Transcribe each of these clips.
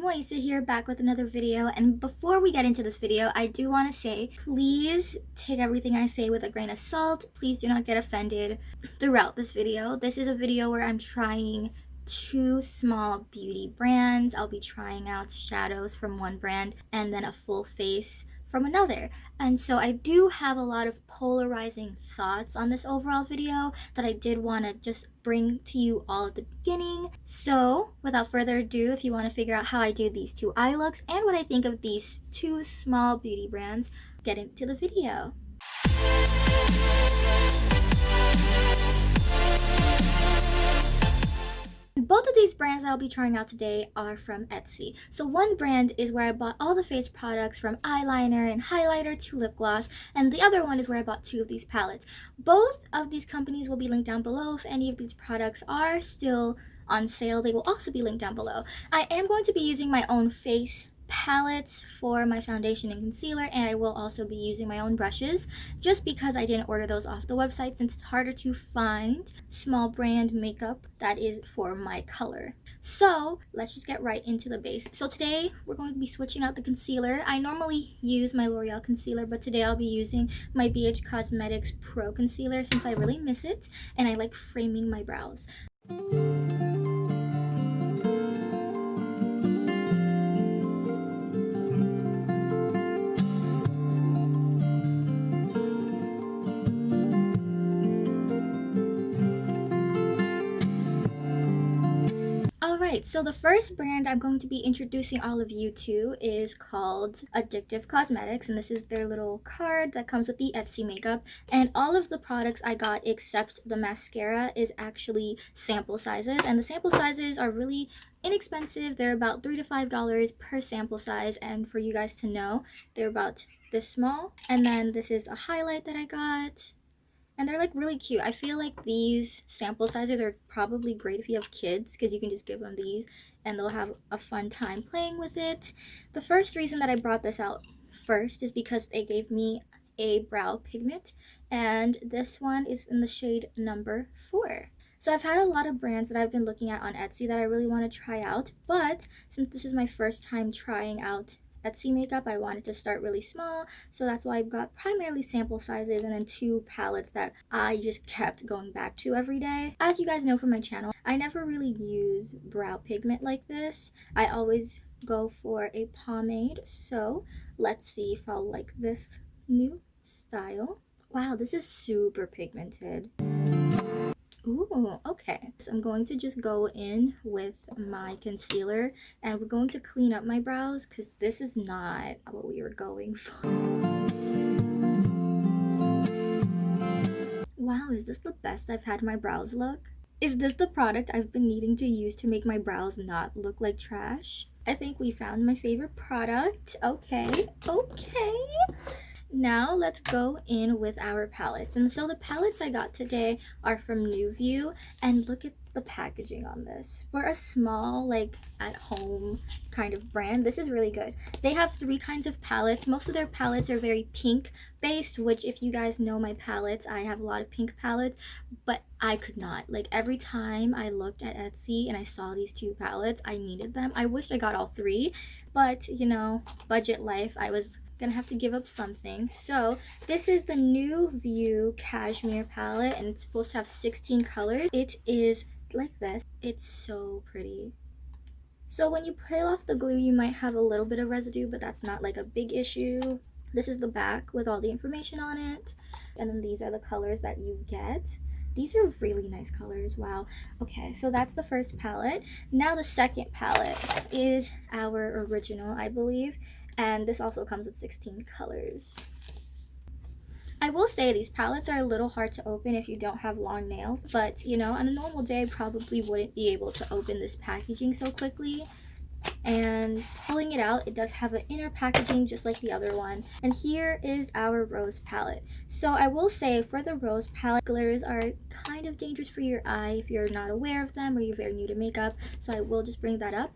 Moisa here, back with another video. And before we get into this video, I do want to say, please take everything I say with a grain of salt. Please do not get offended throughout this video. This is a video where I'm trying two small beauty brands. I'll be trying out shadows from one brand and then a full face from another. And so I do have a lot of polarizing thoughts on this overall video that I did want to just bring to you all at the beginning. So without further ado, if you want to figure out how I do these two eye looks and what I think of these two small beauty brands, get into the video. Both of these brands I'll be trying out today are from Etsy. So one brand is where I bought all the face products from eyeliner and highlighter to lip gloss, and the other one is where I bought two of these palettes. Both of these companies will be linked down below. If any of these products are still on sale, they will also be linked down below. I am going to be using my own face palettes for my foundation and concealer, and I will also be using my own brushes just because I didn't order those off the website since it's harder to find small brand makeup that is for my color. So let's just get right into the base. So today we're going to be switching out the concealer. I normally use my L'Oreal concealer, but today I'll be using my BH Cosmetics Pro Concealer since I really miss it and I like framing my brows. Alright, so the first brand I'm going to be introducing all of you to is called Addictive Cosmetics, and this is their little card that comes with the Etsy makeup. And all of the products I got except the mascara is actually sample sizes, and the sample sizes are really inexpensive. They're about $3 to $5 per sample size, and for you guys to know, they're about this small. And then this is a highlight that I got. And they're like really cute. I feel like these sample sizes are probably great if you have kids because you can just give them these and they'll have a fun time playing with it. The first reason that I brought this out first is because they gave me a brow pigment, and this one is in the shade number 4. So I've had a lot of brands that I've been looking at on Etsy that I really want to try out, but since this is my first time trying out Etsy makeup, I wanted to start really small, so that's why I've got primarily sample sizes and then two palettes that I just kept going back to every day. As you guys know from my channel, I never really use brow pigment like this. I always go for a pomade, so let's see if I'll like this new style. Wow, this is super pigmented. Ooh, okay. So I'm going to just go in with my concealer and we're going to clean up my brows because this is not what we were going for. Wow, is this the best I've had my brows look? Is this the product I've been needing to use to make my brows not look like trash? I think we found my favorite product. Okay. Now let's go in with our palettes. And so the palettes I got today are from Nuview, and look at the packaging on this. For a small, like at home kind of brand, this is really good. They have 3 kinds of palettes. Most of their palettes are very pink based, which if you guys know my palettes, I have a lot of pink palettes, but I could not. Like every time I looked at Etsy and I saw these 2 palettes, I needed them. I wish I got all 3, but you know, budget life, I was gonna have to give up something. So this is the Nuview Cashmere Palette, and it's supposed to have 16 colors. It is like this. It's so pretty. So when you peel off the glue, you might have a little bit of residue, but that's not like a big issue. This is the back with all the information on it, and then these are the colors that you get. These are really nice colors. Wow. Okay, so that's the first palette. Now the second palette is our original, I believe, and this also comes with 16 colors. I will say these palettes are a little hard to open if you don't have long nails, but you know, on a normal day I probably wouldn't be able to open this packaging so quickly. And pulling it out, it does have an inner packaging just like the other one. And here is our rose palette. So I will say for the rose palette, glitters are kind of dangerous for your eye if you're not aware of them or you're very new to makeup, so I will just bring that up.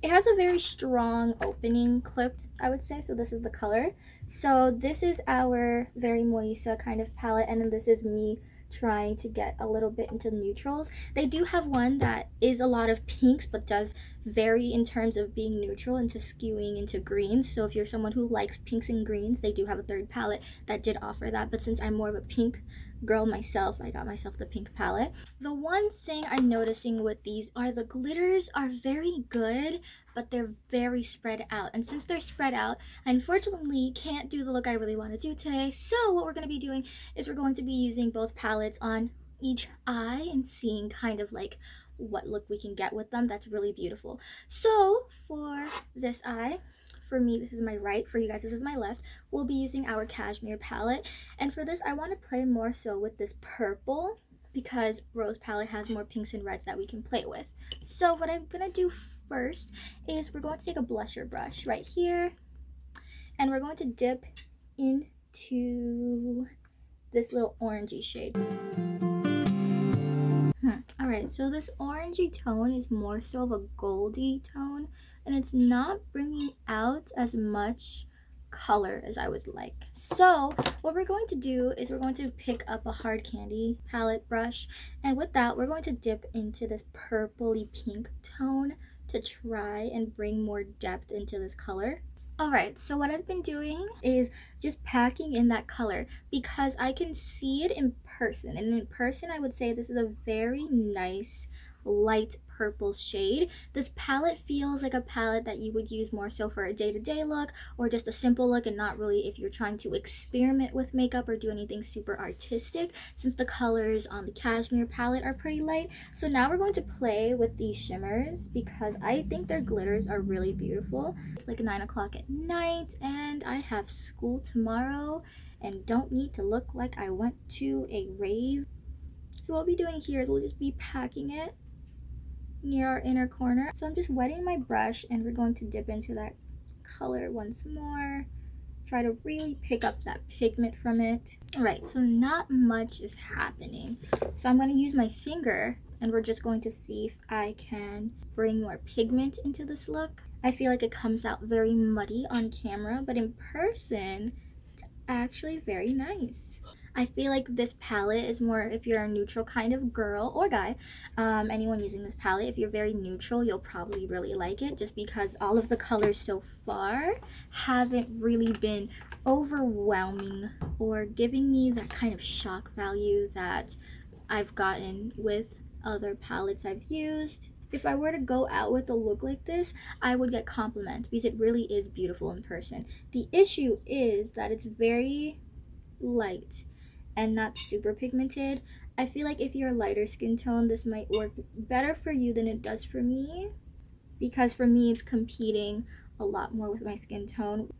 It has a very strong opening clip, I would say, so this is the color. So this is our very Moisa kind of palette, and then this is me trying to get a little bit into neutrals. They do have one that is a lot of pinks but does vary in terms of being neutral into skewing into greens. So if you're someone who likes pinks and greens, they do have a third palette that did offer that. But since I'm more of a pink girl myself, I got myself the pink palette. The one thing I'm noticing with these are the glitters are very good, but they're very spread out. And since they're spread out, I unfortunately can't do the look I really want to do today. So what we're going to be doing is we're going to be using both palettes on each eye and seeing kind of like what look we can get with them. That's really beautiful. So for this eye, for me this is my right, for you guys this is my left, we'll be using our Cashmere palette. And for this I want to play more so with this purple because Rose palette has more pinks and reds that we can play with. So what I'm gonna do first is we're going to take a blusher brush right here and we're going to dip into this little orangey shade. Alright, so this orangey tone is more so of a goldy tone, and it's not bringing out as much color as I would like. So what we're going to do is we're going to pick up a hard candy palette brush, and with that we're going to dip into this purpley pink tone to try and bring more depth into this color. Alright, so what I've been doing is just packing in that color because I can see it in person. And in person, I would say this is a very nice light purple shade. This palette feels like a palette that you would use more so for a day-to-day look or just a simple look, and not really if you're trying to experiment with makeup or do anything super artistic, since the colors on the Cashmere palette are pretty light. So now we're going to play with these shimmers because I think their glitters are really beautiful. It's like 9 o'clock at night and I have school tomorrow and don't need to look like I went to a rave. So what we'll be doing here is we'll just be packing it near our inner corner. So I'm just wetting my brush and we're going to dip into that color once more. Try to really pick up that pigment from it. Alright, so not much is happening. So I'm going to use my finger and we're just going to see if I can bring more pigment into this look. I feel like it comes out very muddy on camera, but in person, it's actually very nice. I feel like this palette is more if you're a neutral kind of girl or guy, anyone using this palette, if you're very neutral, you'll probably really like it just because all of the colors so far haven't really been overwhelming or giving me that kind of shock value that I've gotten with other palettes I've used. If I were to go out with a look like this, I would get compliments because it really is beautiful in person. The issue is that it's very light and not super pigmented. I feel like if you're a lighter skin tone, this might work better for you than it does for me, because for me it's competing a lot more with my skin tone.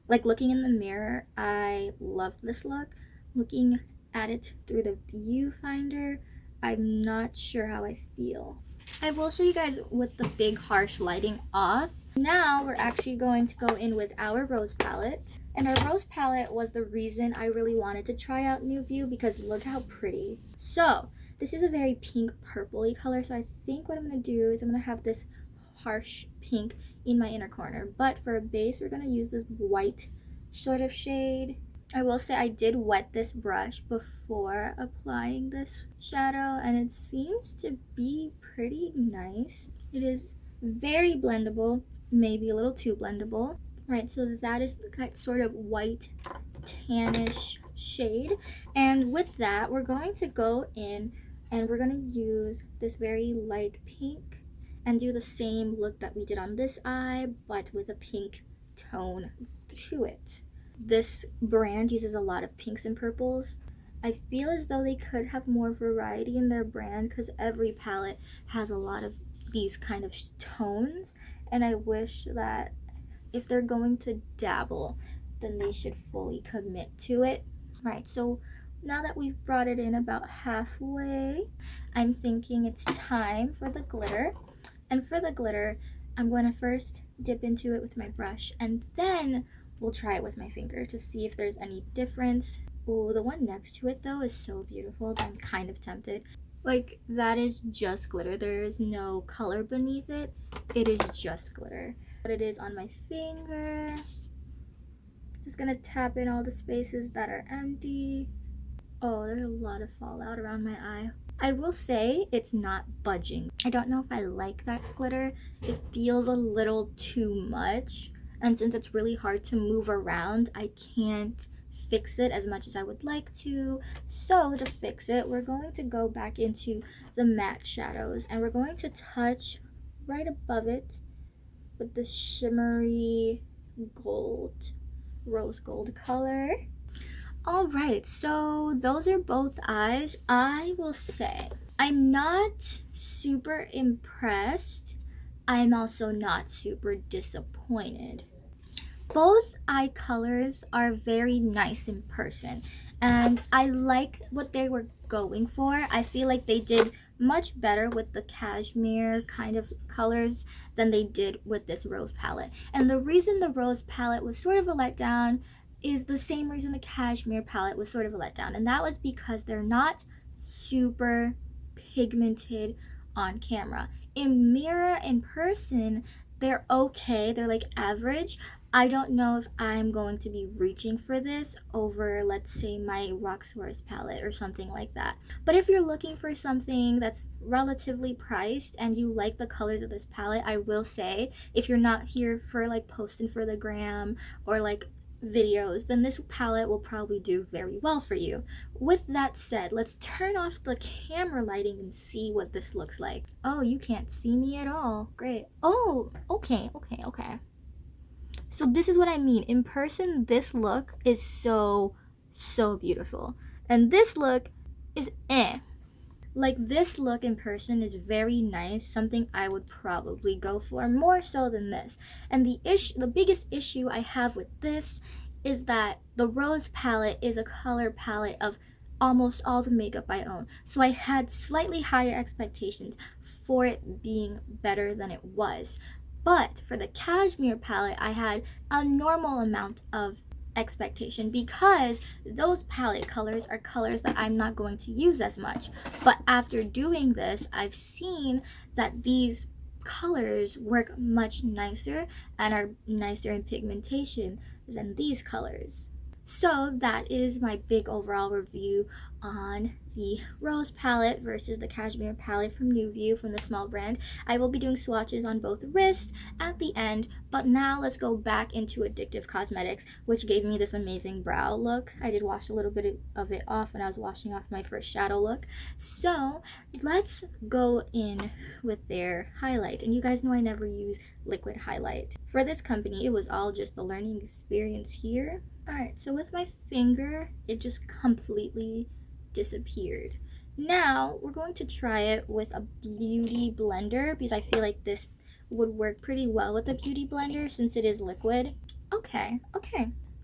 Like looking in the mirror, I love this look. Looking at it through the viewfinder, I'm not sure how I feel. I will show you guys with the big harsh lighting off. Now we're actually going to go in with our Rose palette. And our Rose palette was the reason I really wanted to try out Nuview because look how pretty. So this is a very pink purpley color. So I think what I'm going to do is I'm going to have this harsh pink in my inner corner. But for a base, we're going to use this white sort of shade. I will say I did wet this brush before applying this shadow and it seems to be pretty nice. It is very blendable, maybe a little too blendable. Right, so that is that sort of white tannish shade. And with that, we're going to go in and we're going to use this very light pink and do the same look that we did on this eye, but with a pink tone to it. This brand uses a lot of pinks and purples. I feel as though they could have more variety in their brand because every palette has a lot of these kind of tones, and I wish that if they're going to dabble, then they should fully commit to it. Right, so now that we've brought it in about halfway, I'm thinking it's time for the glitter. And for the glitter, I'm going to first dip into it with my brush and then we'll try it with my finger to see if there's any difference. Oh, the one next to it though is so beautiful that I'm kind of tempted. Like, that is just glitter. There is no color beneath it. It is just glitter. But it is on my finger. Just gonna tap in all the spaces that are empty. Oh, there's a lot of fallout around my eye. I will say it's not budging. I don't know if I like that glitter. It feels a little too much. And since it's really hard to move around, I can't fix it as much as I would like to. So to fix it, we're going to go back into the matte shadows and we're going to touch right above it with the shimmery gold, rose gold color. All right, so those are both eyes. I will say I'm not super impressed. I'm also not super disappointed. Both eye colors are very nice in person, and I like what they were going for. I feel like they did much better with the cashmere kind of colors than they did with this rose palette. And the reason the rose palette was sort of a letdown is the same reason the cashmere palette was sort of a letdown, and that was because they're not super pigmented on camera. In mirror, in person, they're okay, they're like average. I don't know if I'm going to be reaching for this over, let's say, my Roxores palette or something like that. But if you're looking for something that's relatively priced and you like the colors of this palette, I will say, if you're not here for like posting for the gram or like videos, then this palette will probably do very well for you. With that said, let's turn off the camera lighting and see what this looks like. Oh, you can't see me at all. Great. Oh, okay. So this is what I mean. In person, this look is so beautiful. And this look is Like, this look in person is very nice, something I would probably go for more so than this. And the biggest issue I have with this is that the rose palette is a color palette of almost all the makeup I own. So I had slightly higher expectations for it being better than it was. But for the cashmere palette, I had a normal amount of expectation because those palette colors are colors that I'm not going to use as much. But after doing this, I've seen that these colors work much nicer and are nicer in pigmentation than these colors. So that is my big overall review on the rose palette versus the cashmere palette from Nuview, from the small brand. I will be doing swatches on both wrists at the end, but now let's go back into Addictive Cosmetics, which gave me this amazing brow look. I did wash a little bit of it off when I was washing off my first shadow look. So let's go in with their highlight. And you guys know I never use liquid highlight. For this company, it was all just a learning experience here. Alright, so with my finger, it just completely disappeared. Now, we're going to try it with a beauty blender because I feel like this would work pretty well with a beauty blender since it is liquid. Okay.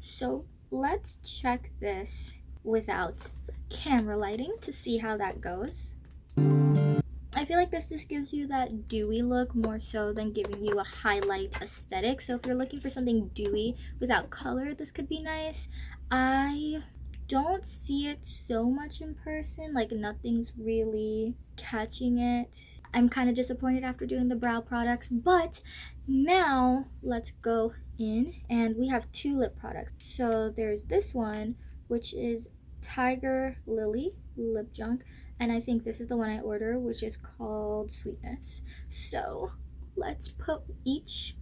So, let's check this without camera lighting to see how that goes. I feel like this just gives you that dewy look more so than giving you a highlight aesthetic. So if you're looking for something dewy without color, this could be nice. I don't see it so much in person, like nothing's really catching it. I'm kind of disappointed after doing the brow products, but now let's go in and we have two lip products. So there's this one, which is Tiger Lily Lip Junk, and I think this is the one I order, which is called Sweetness. So let's put each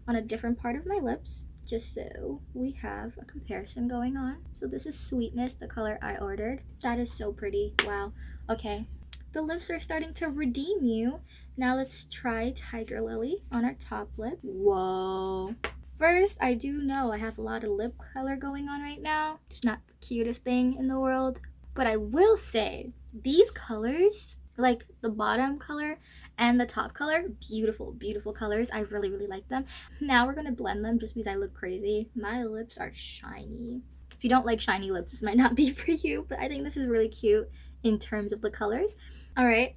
on a different part of my lips just so we have a comparison going on. So this is Sweetness, the color I ordered. That is so pretty. Wow. Okay, the lips are starting to redeem you. Now let's try Tiger Lily on our top lip. Whoa. First, I do know I have a lot of lip color going on right now. It's not the cutest thing in the world, but I will say these colors, like the bottom color and the top color, beautiful colors. I really like them. Now we're gonna blend them just because I look crazy. My lips are shiny. If you don't like shiny lips, this might not be for you, but I think this is really cute in terms of the colors. All right,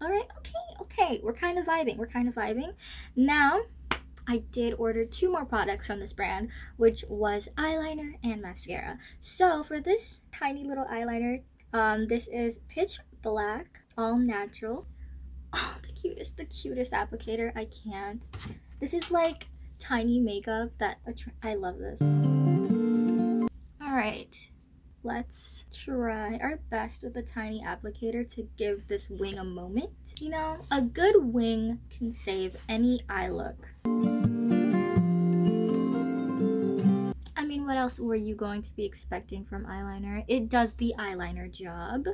okay. We're kind of vibing. Now, I did order 2 more products from this brand, which was eyeliner and mascara. So for this tiny little eyeliner, this is Pitch Black, all natural. Oh, the cutest applicator. I can't. This is like tiny makeup that I love this. All right. Let's try our best with a tiny applicator to give this wing a moment. You know, a good wing can save any eye look. I mean, what else were you going to be expecting from eyeliner? It does the eyeliner job.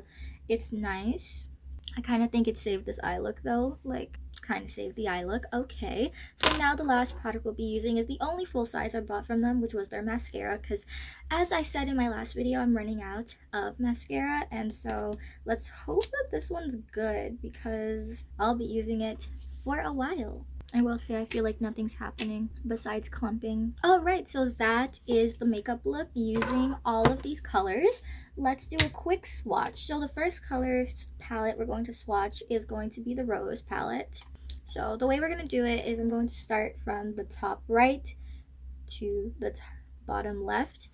It's nice. I kind of think it saved this eye look though. Like, kind of saved the eye look. Okay, so now the last product we'll be using is the only full size I bought from them, which was their mascara, because as I said in my last video, I'm running out of mascara, and so let's hope that this one's good because I'll be using it for a while. I will say I feel like nothing's happening besides clumping. Alright, so that is the makeup look using all of these colors. Let's do a quick swatch. So the first colors palette we're going to swatch is going to be the Rose palette. So the way we're going to do it is I'm going to start from the top right to the bottom left.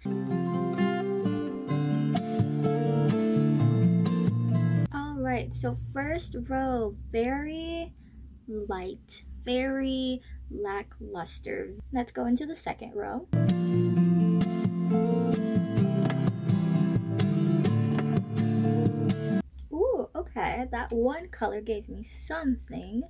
Alright, so first row, very light, very lackluster. Let's go into the second row. Ooh, okay, that one color gave me something.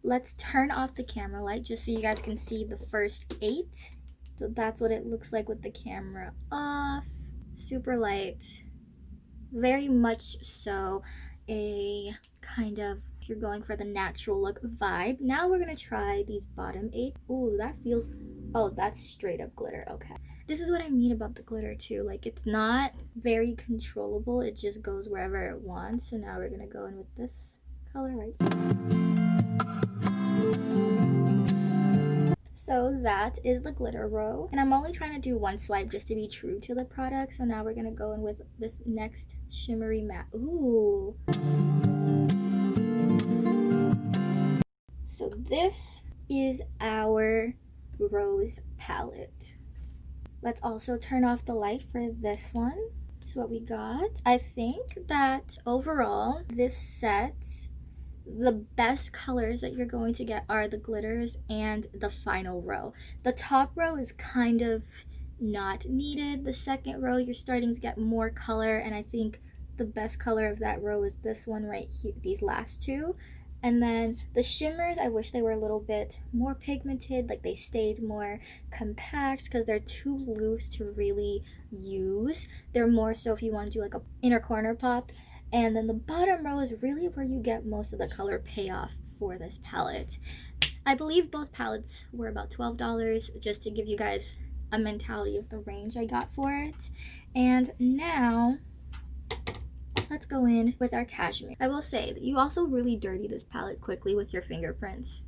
Let's turn off the camera light just so you guys can see the first 8. So that's what it looks like with the camera off. Super light, very much so a kind of, if you're going for the natural look vibe. Now we're gonna try these bottom 8. Ooh, that feels, oh, that's straight up glitter. Okay, this is what I mean about the glitter too. Like, it's not very controllable, it just goes wherever it wants. So now we're gonna go in with this color right here. So that is the glitter row, and I'm only trying to do one swipe just to be true to the product. So now we're gonna go in with this next shimmery matte. Ooh. So this is our Rose palette. Let's also turn off the light for this one. So what we got, I think that overall this set, the best colors that you're going to get are the glitters and the final row. The top row is kind of not needed. The second row, you're starting to get more color, and I think the best color of that row is this one right here, these last two. And then the shimmers, I wish they were a little bit more pigmented, like they stayed more compact because they're too loose to really use. They're more so if you want to do like a inner corner pop. And then the bottom row is really where you get most of the color payoff for this palette. I believe both palettes were about $12, just to give you guys a mentality of the range I got for it. And now let's go in with our cashmere. I will say that you also really dirty this palette quickly with your fingerprints.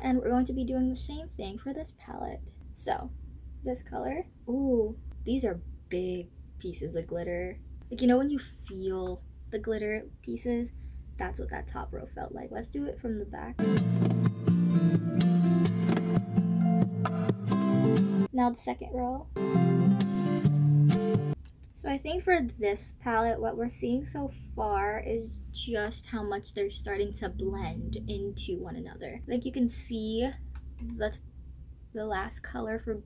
And we're going to be doing the same thing for this palette. So this color, ooh, these are big pieces of glitter. Like, you know when you feel the glitter pieces, that's what that top row felt like. Let's do it from the back. Now the second row. So I think for this palette, what we're seeing so far is just how much they're starting to blend into one another. Like, you can see the last color for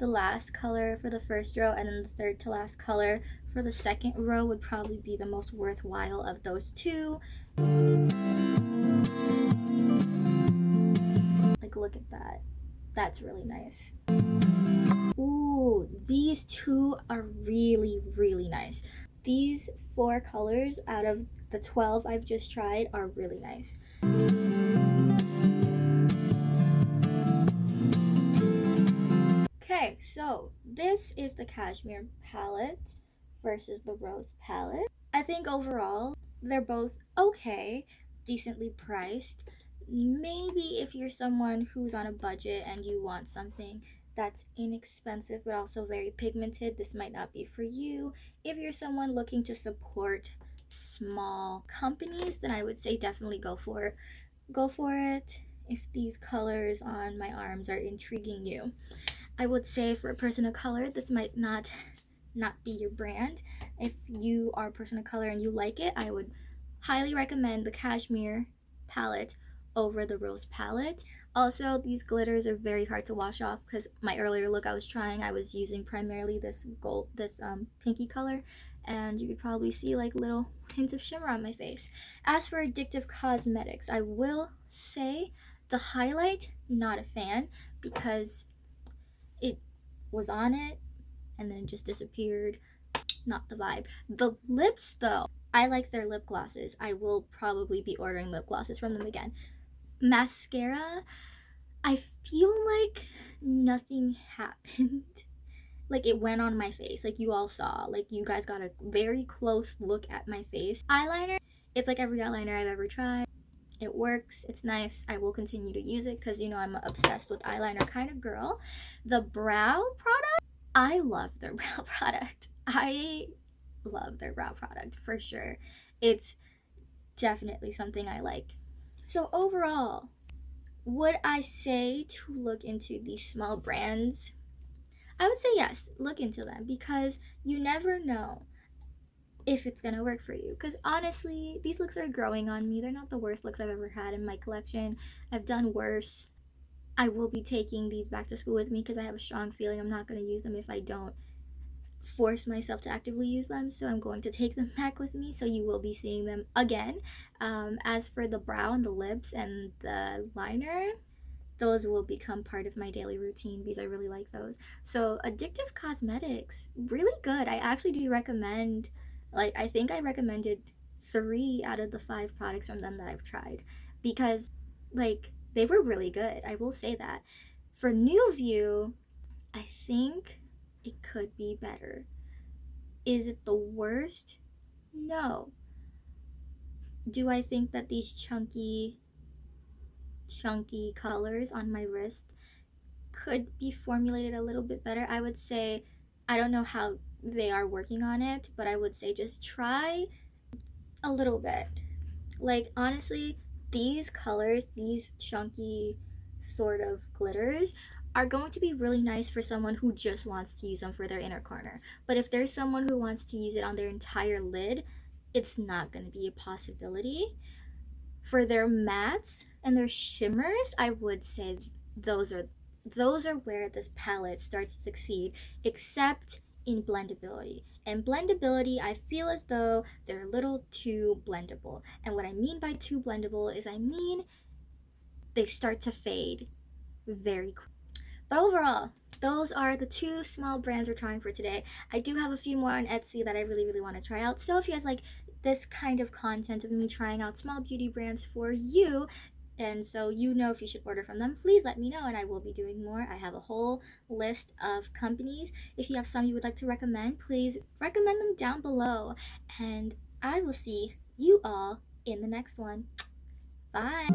the first row, and then the third to last color for the second row would probably be the most worthwhile of those two. Like, look at that. That's really nice. Ooh, these two are really, really nice. These 4 colors out of the 12 I've just tried are really nice. Okay, so this is the Cashmere palette versus the Rose palette. I think overall they're both okay, decently priced. Maybe if you're someone who's on a budget and you want something that's inexpensive but also very pigmented, this might not be for you. If you're someone looking to support small companies, then I would say definitely go for it if these colors on my arms are intriguing you. I would say for a person of color, this might not be your brand. If you are a person of color and you like it, I would highly recommend the Cashmere palette over the Rose palette. Also, these glitters are very hard to wash off because my earlier look I was using primarily this pinky color, and you could probably see like little hints of shimmer on my face. As for Addictive Cosmetics, I will say the highlight, not a fan, because it was on it and then it just disappeared. Not the vibe. The lips, though, I like their lip glosses. I will probably be ordering lip glosses from them again. Mascara, I feel like nothing happened. Like it went on my face, like you all saw. Like you guys got a very close look at my face. Eyeliner, it's like every eyeliner I've ever tried. It works, it's nice. I will continue to use it because, you know, I'm an obsessed with eyeliner kind of girl. The brow product, I love their brow product. I love their brow product for sure. It's definitely something I like. So overall, would I say to look into these small brands? I would say yes, look into them because you never know if it's gonna work for you. Because honestly, these looks are growing on me. They're not the worst looks I've ever had in my collection. I've done worse. I will be taking these back to school with me because I have a strong feeling I'm not gonna use them if I don't force myself to actively use them. So I'm going to take them back with me. So you will be seeing them again. As for the brow and the lips and the liner, those will become part of my daily routine because I really like those. So Addictive Cosmetics, really good. I actually do recommend, like I think I recommended 3 out of the 5 products from them that I've tried because like they were really good. I will say that. For Nuview, I think it could be better. Is it the worst? No. Do I think that these chunky colors on my wrist could be formulated a little bit better? I would say, I don't know how they are working on it, but I would say just try a little bit. Like honestly, these colors, these chunky sort of glitters are going to be really nice for someone who just wants to use them for their inner corner. But if there's someone who wants to use it on their entire lid, it's not going to be a possibility. For their mattes and their shimmers, I would say those are where this palette starts to succeed, except in blendability. And blendability, I feel as though they're a little too blendable. And what I mean by too blendable is I mean they start to fade very quickly. But overall, those are the 2 small brands we're trying for today. I do have a few more on Etsy that I really, really want to try out. So if you guys like this kind of content of me trying out small beauty brands for you, and so you know if you should order from them, please let me know and I will be doing more. I have a whole list of companies. If you have some you would like to recommend, please recommend them down below. And I will see you all in the next one. Bye.